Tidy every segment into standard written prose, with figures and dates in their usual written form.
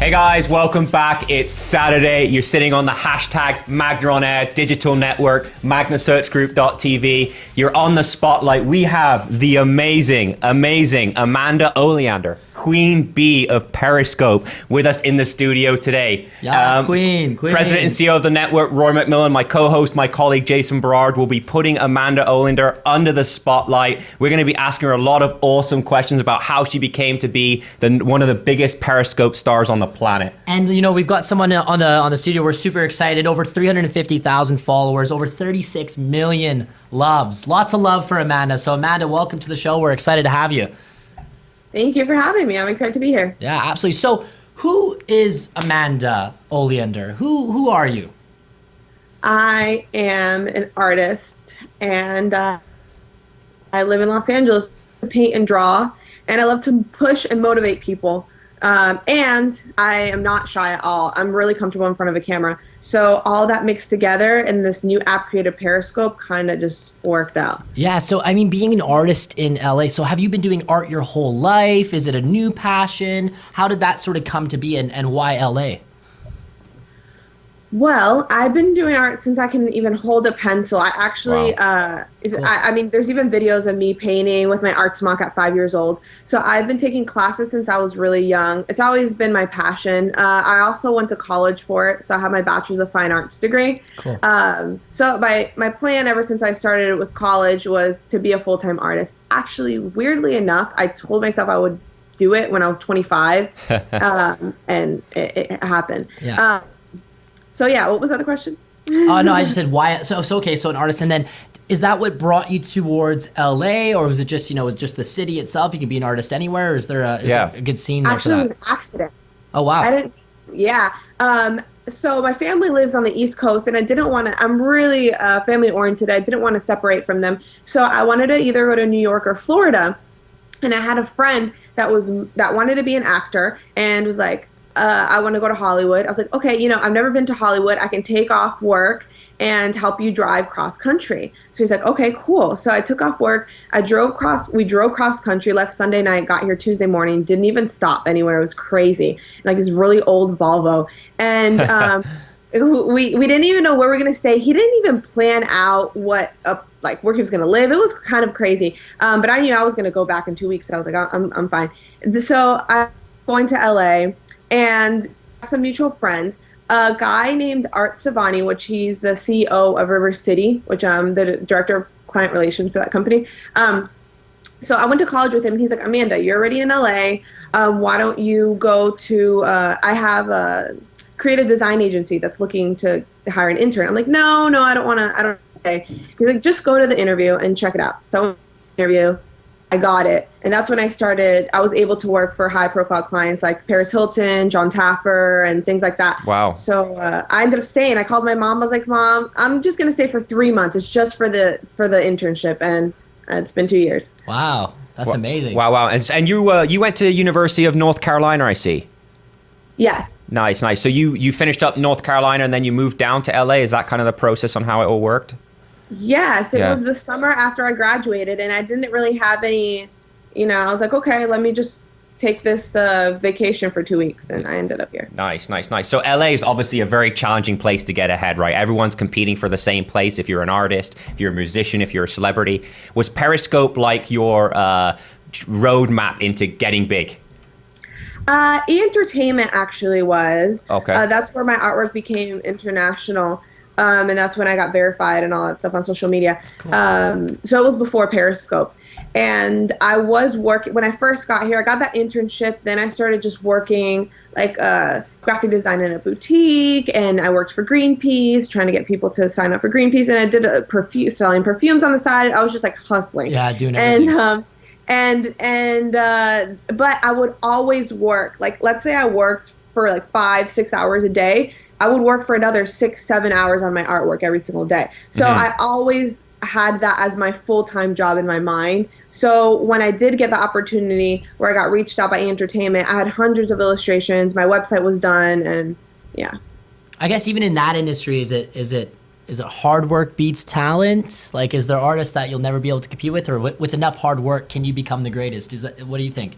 Hey guys, welcome back. It's Saturday. You're sitting on the hashtag MagnaOnAir digital network, magnasearchgroup.tv. You're on the spotlight. We have the amazing Amanda Oleander, Queen Bee of Periscope, with us in the studio today. Yes, Queen. President and CEO of the network, Rory McMillan, my co-host, my colleague Jason Berard, will be putting Amanda Oleander under the spotlight. We're going to be asking her a lot of awesome questions about how she became to be one of the biggest Periscope stars on the planet. And you know, we've got someone on the studio. We're super excited. Over 350,000 followers, over 36 million loves. Lots of love for Amanda. So Amanda, welcome to the show. We're excited to have you. Thank you for having me. I'm excited to be here. Yeah, absolutely. So who is Amanda Oleander? Who are you? I am an artist, and I live in Los Angeles to paint and draw, and I love to push and motivate people. And I am not shy at all. I'm really comfortable in front of a camera. So all that mixed together in this new app created Periscope kind of just worked out. Yeah, so I mean, being an artist in LA, so have you been doing art your whole life? Is it a new passion? How did that sort of come to be, and why LA? Well, I've been doing art since I can even hold a pencil. I actually, Wow. Cool. I mean, there's even videos of me painting with my art smock at 5 years old. So I've been taking classes since I was really young. It's always been my passion. I also went to college for it, so I have my Bachelor's of Fine Arts degree. Cool. So my plan ever since I started with college was to be a full-time artist. Actually, weirdly enough, I told myself I would do it when I was 25, and it happened. Yeah. So yeah, what was the other question? No, I just said why. So okay, so an artist, and then is that what brought you towards LA, or was it just, was just the city itself? You could be an artist anywhere. Or is there a good scene there Actually, for it was that? an accident. Oh wow. I didn't. Yeah. So my family lives on the East Coast, and I didn't want to. I'm really family oriented. I didn't want to separate from them, so I wanted to either go to New York or Florida. And I had a friend that wanted to be an actor and was like, I want to go to Hollywood. I was like, okay, I've never been to Hollywood. I can take off work and help you drive cross country. So he's like, okay, cool. So I took off work. We drove cross country, left Sunday night, got here Tuesday morning, didn't even stop anywhere. It was crazy. Like this really old Volvo. And we didn't even know where we were going to stay. He didn't even plan out where he was going to live. It was kind of crazy. But I knew I was going to go back in 2 weeks. So I was like, I'm fine. So I'm going to LA. And some mutual friends, a guy named Art Savani, which he's the CEO of River City, which I'm the director of client relations for that company. So I went to college with him. He's like, Amanda, you're already in LA. Why don't you go to, I have a creative design agency that's looking to hire an intern. I'm like, no, I don't want to. He's like, just go to the interview and check it out. So interview. I got it. And that's when I was able to work for high profile clients like Paris Hilton, John Taffer, and things like that. Wow. So I ended up staying. I called my mom. I was like, Mom, I'm just going to stay for 3 months. It's just for the internship. And it's been 2 years. Wow. That's amazing. Wow. And you went to University of North Carolina, I see. Yes. Nice. So you finished up North Carolina and then you moved down to LA. Is that kind of the process on how it all worked? Yes, it was the summer after I graduated, and I didn't really have any, I was like, okay, let me just take this vacation for 2 weeks, and I ended up here. Nice. So LA is obviously a very challenging place to get ahead, right? Everyone's competing for the same place. If you're an artist, if you're a musician, if you're a celebrity. Was Periscope like your roadmap into getting big? E-entertainment actually was. Okay. That's where my artwork became international. And that's when I got verified and all that stuff on social media. Cool. So it was before Periscope. And I was working, when I first got here, I got that internship. Then I started just working like graphic design in a boutique. And I worked for Greenpeace, trying to get people to sign up for Greenpeace. And I did selling perfumes on the side. I was just like hustling. Yeah, doing everything. But I would always work. Like, let's say I worked for like 5-6 hours a day. I would work for another 6-7 hours on my artwork every single day. So I always had that as my full-time job in my mind. So when I did get the opportunity where I got reached out by entertainment, I had hundreds of illustrations. My website was done, and yeah. I guess even in that industry, is it hard work beats talent? Like, is there artists that you'll never be able to compete with, or with enough hard work, can you become the greatest? What do you think?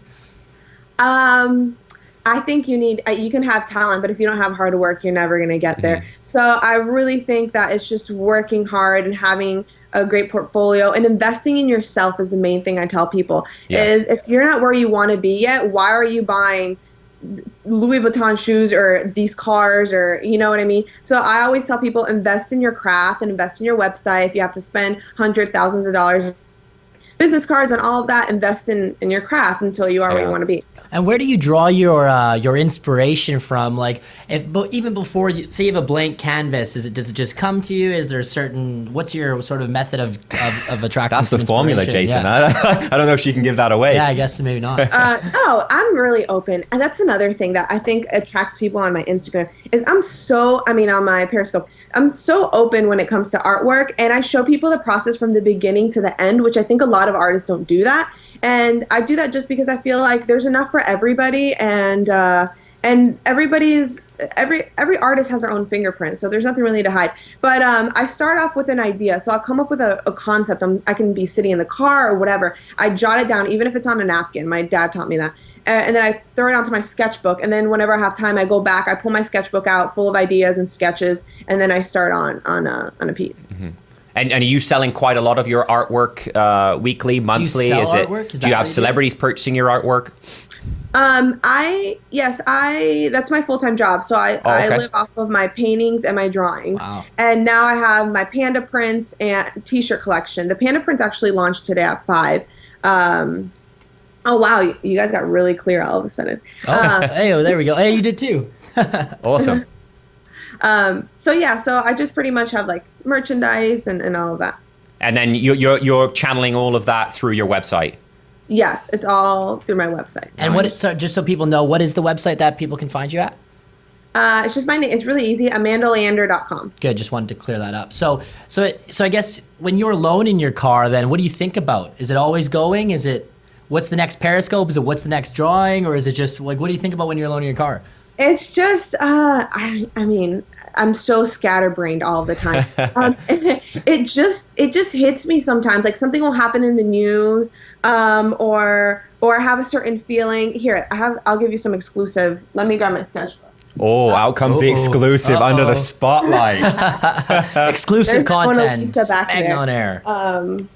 I think you can have talent, but if you don't have hard work, you're never going to get there. So I really think that it's just working hard and having a great portfolio and investing in yourself is the main thing I tell people. Yes. Is if you're not where you want to be yet, why are you buying Louis Vuitton shoes or these cars, or you know what I mean? So I always tell people, invest in your craft and invest in your website. If you have to spend hundreds, thousands of dollars, business cards and all of that, invest in your craft until you are where you want to be. And where do you draw your inspiration from? Like, even before you say you have a blank canvas, does it just come to you? Is there a certain, what's your sort of method of attracting? That's the formula, Jason. Yeah. I don't know if you can give that away. Yeah, I guess maybe not. No, I'm really open, and that's another thing that I think attracts people on my Instagram is on my Periscope. I'm so open when it comes to artwork, and I show people the process from the beginning to the end, which I think a lot of artists don't do that. And I do that just because I feel like there's enough for everybody, and every artist has their own fingerprint, so there's nothing really to hide. But I start off with an idea, so I'll come up with a concept. I can be sitting in the car or whatever. I jot it down, even if it's on a napkin. My dad taught me that. And then I throw it onto my sketchbook, and then whenever I have time, I go back, I pull my sketchbook out full of ideas and sketches, and then I start on a piece. Mm-hmm. And are you selling quite a lot of your artwork weekly, monthly? Do you sell artwork? Do you have celebrities purchasing your artwork? That's my full-time job. So I live off of my paintings and my drawings. Wow. And now I have my panda prints and t-shirt collection. The panda prints actually launched today at 5. Oh, wow. You guys got really clear all of a sudden. Hey, there we go. Hey, you did too. Awesome. So I just pretty much have like merchandise and all of that. And then you're channeling all of that through your website. Yes, it's all through my website. And just so people know, what is the website that people can find you at? It's just my name. It's really easy. AmandaOleander.com. Good. Just wanted to clear that up. So I guess when you're alone in your car, then what do you think about? Is it always going? Is it what's the next Periscope? Is it what's the next drawing? Or is it just like, what do you think about when you're alone in your car? It's just, I'm so scatterbrained all the time. It just hits me sometimes. Like something will happen in the news, or I have a certain feeling. Here, I'll give you some exclusive. Let me grab my sketchbook. Oh, out comes the exclusive under the spotlight. Exclusive content. MagnaOnAir.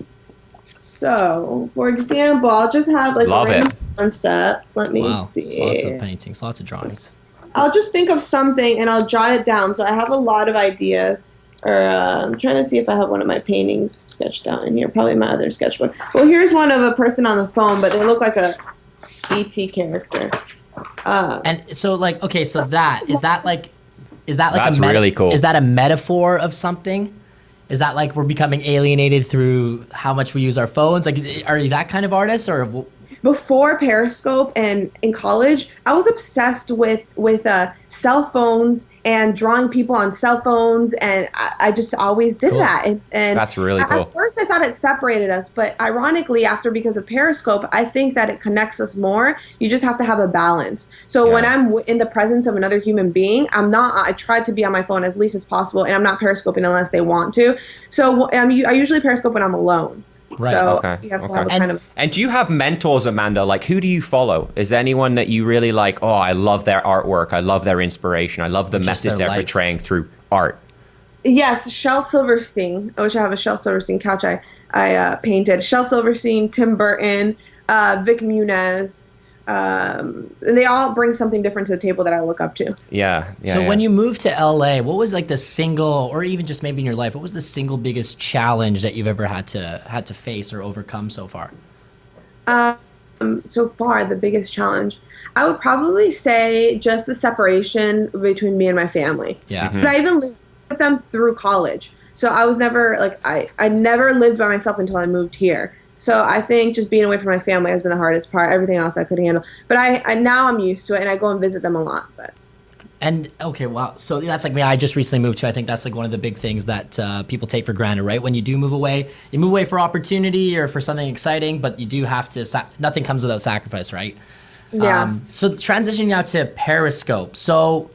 So, for example, I'll just have like Love a random it. concept. Let me see. Lots of paintings, lots of drawings. I'll just think of something and I'll jot it down. So I have a lot of ideas. Or I'm trying to see if I have one of my paintings sketched out in here. Probably my other sketchbook. Well, here's one of a person on the phone, but they look like a E.T. character. And so, like, okay, so is that like That's really cool. Is that a metaphor of something? Is that like we're becoming alienated through how much we use our phones? Like, are you that kind of artist, or? Before Periscope and in college, I was obsessed with cell phones and drawing people on cell phones, and I just always did that. And that's really cool. At first, I thought it separated us, but ironically, because of Periscope, I think that it connects us more. You just have to have a balance. So when I'm in the presence of another human being, I try to be on my phone as least as possible, and I'm not Periscoping unless they want to. So I usually Periscope when I'm alone. Right. So Okay. you have to have a kind of. And do you have mentors, Amanda? Like, who do you follow? Is there anyone that you really like? Oh, I love their artwork. I love their inspiration. I love the message they're portraying through art. Yes, Shel Silverstein. I wish I have a Shel Silverstein couch I painted. Shel Silverstein, Tim Burton, Vic Muniz. They all bring something different to the table that I look up to. Yeah. So when you moved to LA, what was like the single, or even just maybe in your life, what was the single biggest challenge that you've ever had to face or overcome so far? So far, the biggest challenge, I would probably say just the separation between me and my family. Yeah. But I even lived with them through college. So I was never I never lived by myself until I moved here. So I think just being away from my family has been the hardest part. Everything else I could handle. But I now I'm used to it, and I go and visit them a lot. But. And okay, wow. So that's like me. I just recently moved to. I think that's like one of the big things that people take for granted, right? When you do move away, you move away for opportunity or for something exciting, but you do have to. Nothing comes without sacrifice, right? Yeah. So transitioning now to Periscope. So,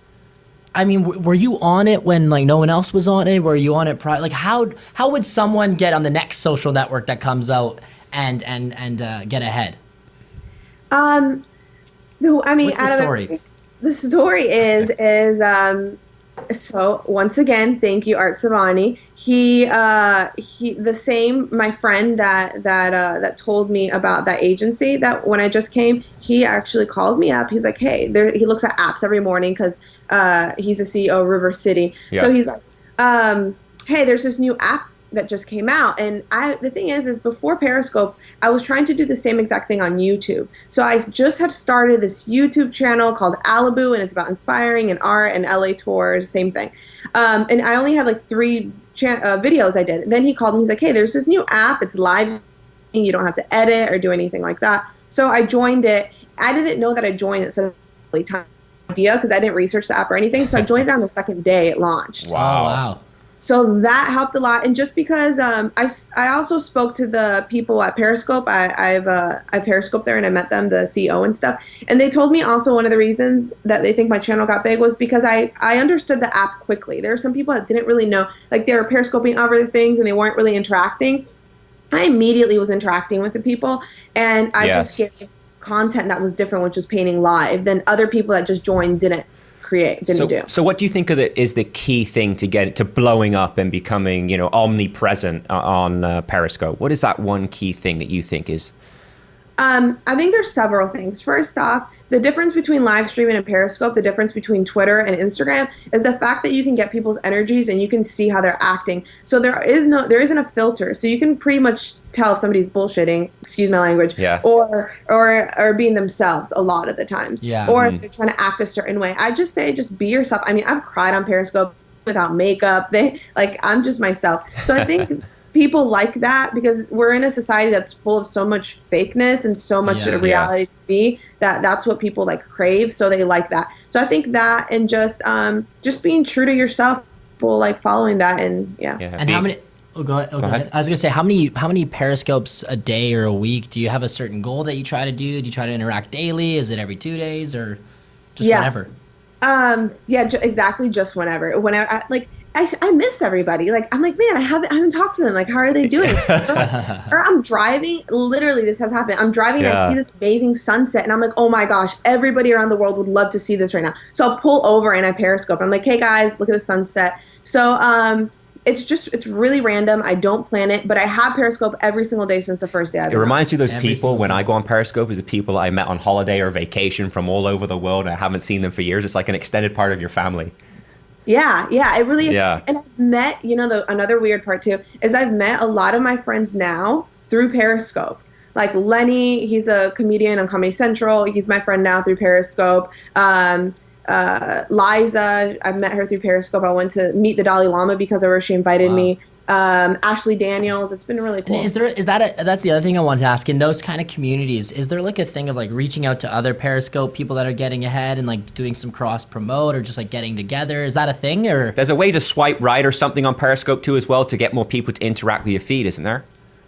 I mean, were you on it when like no one else was on it? Were you on it like how would someone get on the next social network that comes out and get ahead? No, I mean, what's the story? the story so once again, thank you, Art Savani. My friend that told me about that agency, that when I just came, he actually called me up. He's like, hey, he looks at apps every morning because he's the CEO of River City. Yeah. So he's like, hey, there's this new app that just came out. And the thing is before Periscope, I was trying to do the same exact thing on YouTube. So I just had started this YouTube channel called Alibu, and it's about inspiring and art and LA tours, same thing. And I only had like 3 videos I did. And then he called me, he's like, hey, there's this new app. It's live. You don't have to edit or do anything like that. So I joined it. I didn't know that I joined it so time idea because I didn't research the app or anything. So I joined it on the second day it launched. Wow. Oh, wow. So that helped a lot. And just because I also spoke to the people at Periscope. I Periscope there and I met them, the CEO and stuff. And they told me also one of the reasons that they think my channel got big was because I understood the app quickly. There were some people that didn't really know, like they were Periscoping other things and they weren't really interacting. I immediately was interacting with the people and I just gave content that was different, which was painting live, than other people that just joined didn't do. So what do you think is the key thing to get it to blowing up and becoming, omnipresent on Periscope? What is that one key thing that you think is? I think there's several things. First off, the difference between live streaming and Periscope, the difference between Twitter and Instagram is the fact that you can get people's energies and you can see how they're acting. So there isn't a filter. So you can pretty much tell if somebody's bullshitting, excuse my language, or being themselves a lot of the times. Yeah. Or if they're trying to act a certain way. I just say just be yourself. I mean, I've cried on Periscope without makeup. I'm just myself. So I think people like that because we're in a society that's full of so much fakeness and so much reality TV that's what people like crave. So they like that. So I think that and just being true to yourself, people like following that and And how many? Oh, go ahead. I was gonna say how many Periscopes a day or a week? Do you have a certain goal that you try to do? Do you try to interact daily? Is it every 2 days or just whenever? Exactly. Just whenever. Whenever I miss everybody. Like, I'm like, man, I haven't talked to them. Like, how are they doing? Or I'm driving. Literally, this has happened. I'm driving and I see this amazing sunset. And I'm like, oh my gosh, everybody around the world would love to see this right now. So I'll pull over and I Periscope. I'm like, hey guys, look at the sunset. So it's really random. I don't plan it. But I have Periscope every single day since the first day. It reminds me of those people when I go on Periscope is the people I met on holiday or vacation from all over the world. I haven't seen them for years. It's like an extended part of your family. Yeah, it really is. Yeah. And I've met, another weird part too, is I've met a lot of my friends now through Periscope. Like Lenny, he's a comedian on Comedy Central. He's my friend now through Periscope. Liza, I've met her through Periscope. I went to meet the Dalai Lama because of her. She invited me. Ashley Daniels, it's been really cool. And that's the other thing I wanted to ask, in those kind of communities, is there like a thing of like reaching out to other Periscope people that are getting ahead and like doing some cross promote or just like getting together? Is that a thing? Or there's a way to swipe right or something on Periscope too as well to get more people to interact with your feed, isn't there?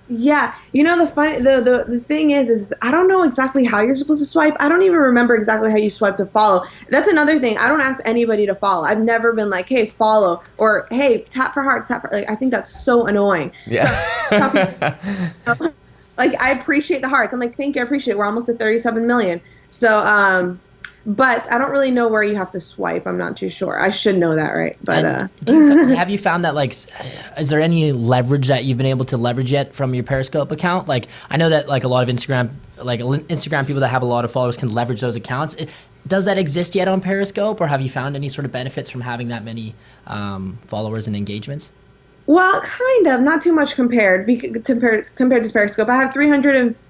Yeah, the thing is I don't know exactly how you're supposed to swipe. I don't even remember exactly how you swipe to follow. That's another thing. I don't ask anybody to follow. I've never been like, hey, follow, or hey, tap for hearts, tap for, like, I think that's so annoying. Yeah. So, like, I appreciate the hearts. I'm like, thank you, I appreciate it. We're almost at 37 million. So, but I don't really know where you have to swipe. I'm not too sure. I should know that, right? But have you found that, like, is there any leverage that you've been able to leverage yet from your Periscope account? Like, I know that like a lot of Instagram people that have a lot of followers can leverage those accounts. Does that exist yet on Periscope, or have you found any sort of benefits from having that many followers and engagements? Well, kind of, not too much compared to Periscope. I have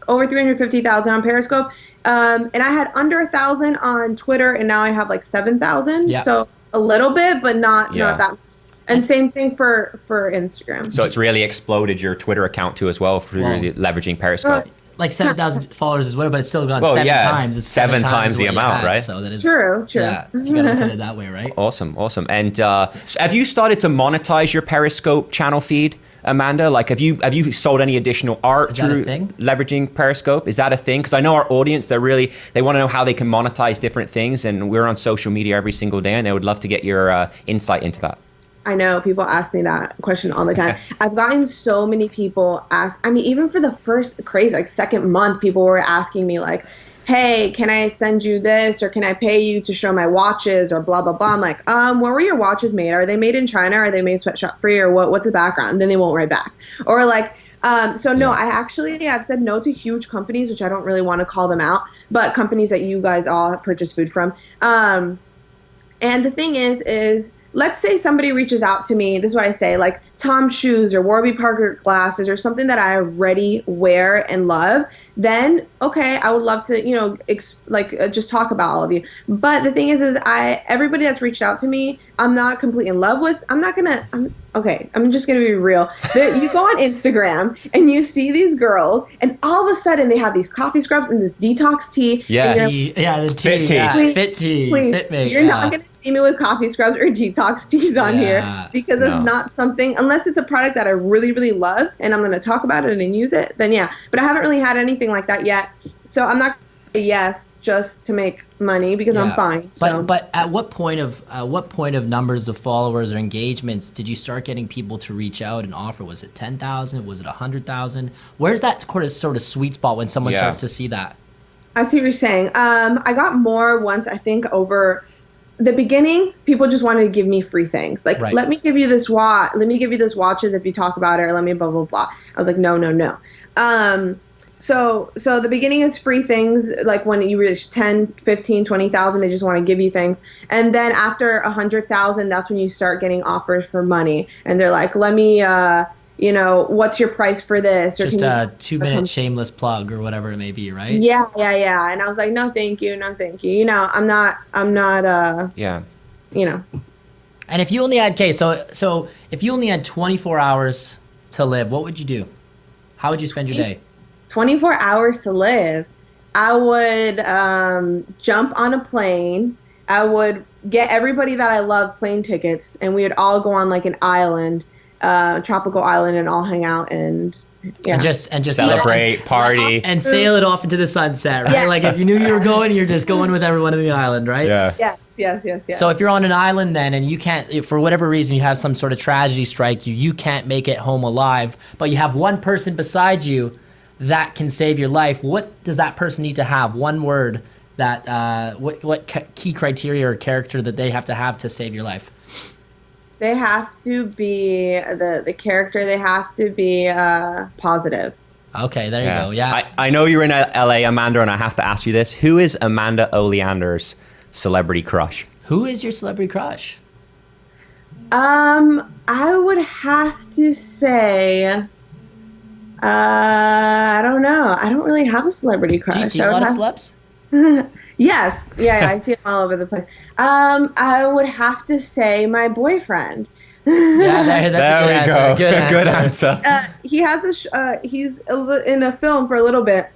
over 350,000 on Periscope, and I had under 1,000 on Twitter, and now I have like 7,000. Yeah. So a little bit, but not that much. And same thing for Instagram. So it's really exploded your Twitter account too as well through leveraging Periscope. Like 7,000 followers is what, but it's still gone times. It's seven times the amount, right? So that is true. Yeah, you gotta look at it that way, right? Awesome. And have you started to monetize your Periscope channel feed, Amanda? Like, have you sold any additional art through leveraging Periscope? Is that a thing? Because I know our audience, they want to know how they can monetize different things, and we're on social media every single day, and they would love to get your insight into that. I know people ask me that question all the time. I've gotten so many people ask, I mean, even for the first second month, people were asking me like, hey, can I send you this, or can I pay you to show my watches, or blah blah blah. I'm like, where were your watches made? Are they made in China? Are they made sweatshop free, or what's the background? Then they won't write back. Or like, no, I've said no to huge companies, which I don't really want to call them out, but companies that you guys all purchase food from. And the thing is let's say somebody reaches out to me. This is what I say, like Tom shoes or Warby Parker glasses or something that I already wear and love. Then, okay, I would love to, just talk about all of you. But the thing is everybody that's reached out to me, I'm not completely in love with. I'm just going to be real. You go on Instagram and you see these girls, and all of a sudden they have these coffee scrubs and this detox tea. Yeah, the tea. Fit tea. Yeah. Fit tea. Please, Fit me. you're not going to see me with coffee scrubs or detox teas on here, because it's not something, unless it's a product that I really, really love and I'm going to talk about it and use it, then yeah. But I haven't really had anything like that yet. So I'm not going to say yes just to make money, because I'm fine. But at what point of numbers of followers or engagements did you start getting people to reach out and offer? Was it 10,000? Was it 100,000? Where's that sort of sweet spot when someone starts to see that? I see what you're saying. I got more once, I think, over the beginning. People just wanted to give me free things. Like, let me give you this watch. Let me give you this watches if you talk about it, or let me blah, blah, blah. I was like, no. So the beginning is free things. Like when you reach 10, 15, 20,000, they just want to give you things. And then after 100,000, that's when you start getting offers for money. And they're like, let me, what's your price for this? Or just a 2-minute shameless plug or whatever it may be, right? Yeah. And I was like, no, thank you. I'm not, And if you only had, so if you only had 24 hours to live, what would you do? How would you spend your day? 24 hours to live. I would jump on a plane. I would get everybody that I love plane tickets, and we would all go on like an island, tropical island, and all hang out and just celebrate, party, and sail it off into the sunset, right? Yeah. Like if you knew you were going, you're just going with everyone on the island, right? Yeah. Yes. So if you're on an island then, and you can't, for whatever reason, you have some sort of tragedy strike you can't make it home alive, but you have one person beside you that can save your life, what does that person need to have? One word that, what key criteria or character that they have to save your life? They have to be, the character, they have to be positive. Okay, there you go. Yeah. I know you're in LA, Amanda, and I have to ask you this. Who is Amanda Oleander's celebrity crush? Who is your celebrity crush? I would have to say, I don't know. I don't really have a celebrity crush. Do you see a lot of celebs? Yes. Yeah, I see them all over the place. I would have to say my boyfriend. Yeah, that's a good answer. Good answer. He has he's in a film for a little bit,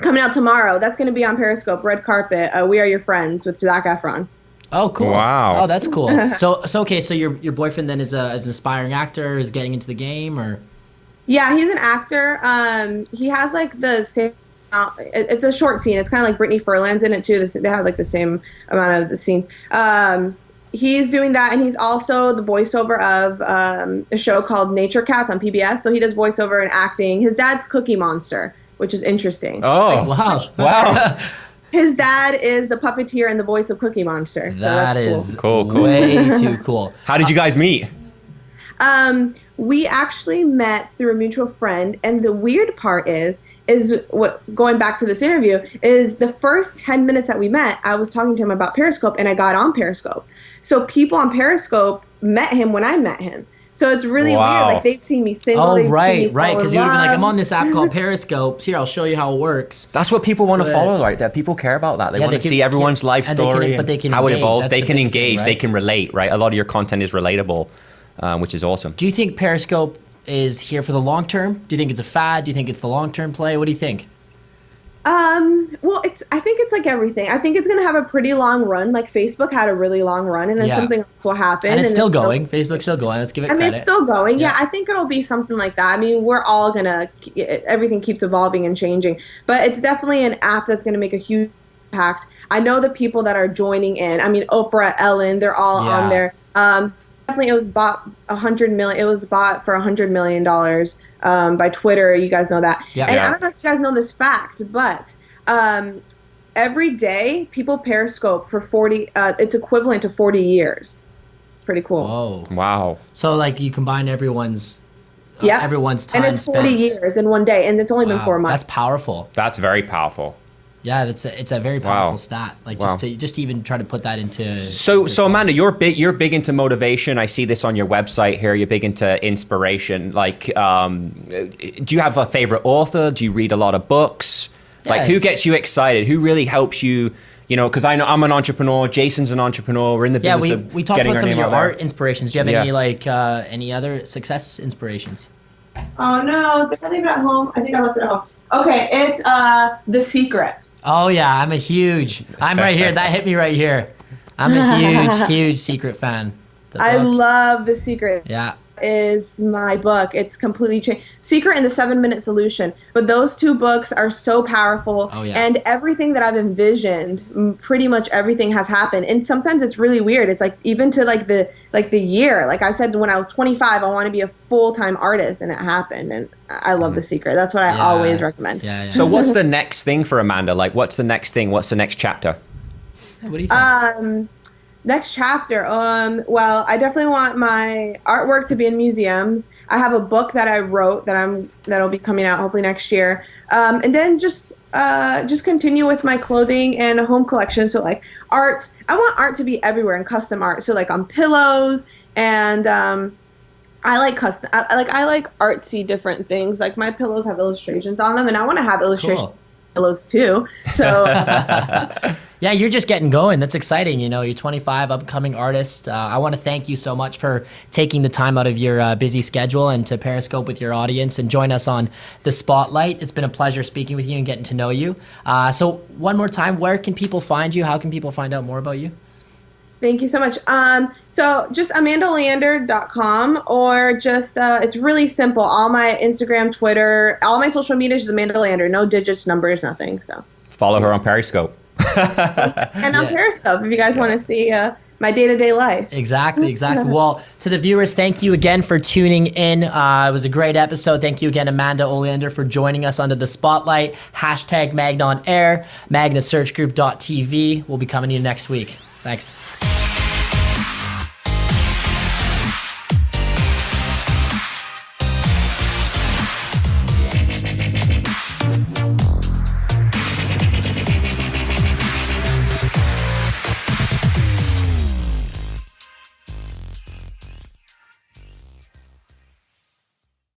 coming out tomorrow. That's going to be on Periscope, red carpet. We Are Your Friends with Zac Efron. Oh, cool. Wow. Oh, that's cool. So okay. So your boyfriend then is an aspiring actor, is getting into the game, or? Yeah, he's an actor. He has like the same. It's a short scene. It's kind of like Brittany Furlan's in it too. They have like the same amount of the scenes. He's doing that, and he's also the voiceover of a show called Nature Cats on PBS. So he does voiceover and acting. His dad's Cookie Monster, which is interesting. Oh, wow. His dad is the puppeteer and the voice of Cookie Monster. So that's cool. Way too cool. How did you guys meet? We actually met through a mutual friend, and the weird part is what, going back to this interview, is the first 10 minutes that we met, I was talking to him about Periscope, and I got on Periscope. So people on Periscope met him when I met him. So it's really weird. Like, they've seen me single. Oh, right. Because you would be like, I'm on this app called Periscope. Here, I'll show you how it works. That's what people want to follow, right? That people care about that. They want to see everyone's life story, how it evolves. They can engage. They can relate, right? A lot of your content is relatable, which is awesome. Do you think Periscope is here for the long term? Do you think it's a fad? Do you think it's the long term play? What do you think? Well, I think it's like everything. I think it's going to have a pretty long run. Like Facebook had a really long run, and then something else will happen. And it's still going. Facebook's still going. Let's give it credit. I mean, it's still going. Yeah, I think it'll be something like that. I mean, we're all going to, everything keeps evolving and changing. But it's definitely an app that's going to make a huge impact. I know the people that are joining in. I mean, Oprah, Ellen, they're all on there. Definitely, it was bought $100 million. It was bought for $100 million by Twitter. You guys know that. And I don't know if you guys know this fact, but every day people Periscope for 40. It's equivalent to 40 years. Pretty cool. Whoa. Wow. So like you combine everyone's Yeah. everyone's time and it's 40 spent. years in one day, and it's only been Wow, 4 months. That's powerful. That's very powerful. Yeah, it's a very powerful Wow. stat. Like Wow. just to even try to put that into. So Amanda, you're big into motivation. I see this on your website here. You're big into inspiration. Like, do you have a favorite author? Do you read a lot of books? Like, who Yes. gets you excited? Who really helps you? You know, because I know I'm an entrepreneur. Jason's an entrepreneur. We're in the business of we talked getting about our some of name your out there. art inspirations. Do you have Yeah. any any other success inspirations? Oh no, did I leave it at home? I think I left it at home. Okay, it's The Secret. Oh yeah, I'm right here. That hit me right here. I'm a huge Secret fan. The I book. love The Secret. Yeah. Is my book. It's completely changed. Secret and The 7-Minute Solution. But those two books are so powerful. Oh, yeah. And everything that I've envisioned, pretty much everything has happened. And sometimes it's really weird. It's like even to like the year. Like I said, when I was 25, I want to be a full-time artist, and it happened. And I love The Secret. That's what I always recommend. Yeah. So what's the next thing for Amanda? Like, what's the next thing? What's the next chapter? What do you think? Next chapter. Well, I definitely want my artwork to be in museums. I have a book that I wrote that'll be coming out hopefully next year. And then just continue with my clothing and home collection. So like art, I want art to be everywhere and custom art. So like on pillows and I like custom. I like artsy different things. Like my pillows have illustrations on them, and I want to have illustration pillows too. So. Yeah, you're just getting going. That's exciting. You know, you're 25, upcoming artist. I want to thank you so much for taking the time out of your busy schedule and to Periscope with your audience and join us on the Spotlight. It's been a pleasure speaking with you and getting to know you. So one more time, where can people find you? How can people find out more about you? Thank you so much. So just AmandaOleander.com, or just, it's really simple. All my Instagram, Twitter, all my social media is Amanda Oleander. No digits, numbers, nothing. So Follow her on Periscope. and on Periscope if you guys want to see my day-to-day life. Exactly. Well, to the viewers, thank you again for tuning in. It was a great episode. Thank you again, Amanda Oleander, for joining us under the Spotlight. #MagnaOnAir, MagnaSearchGroup.tv. We'll be coming to you next week. Thanks.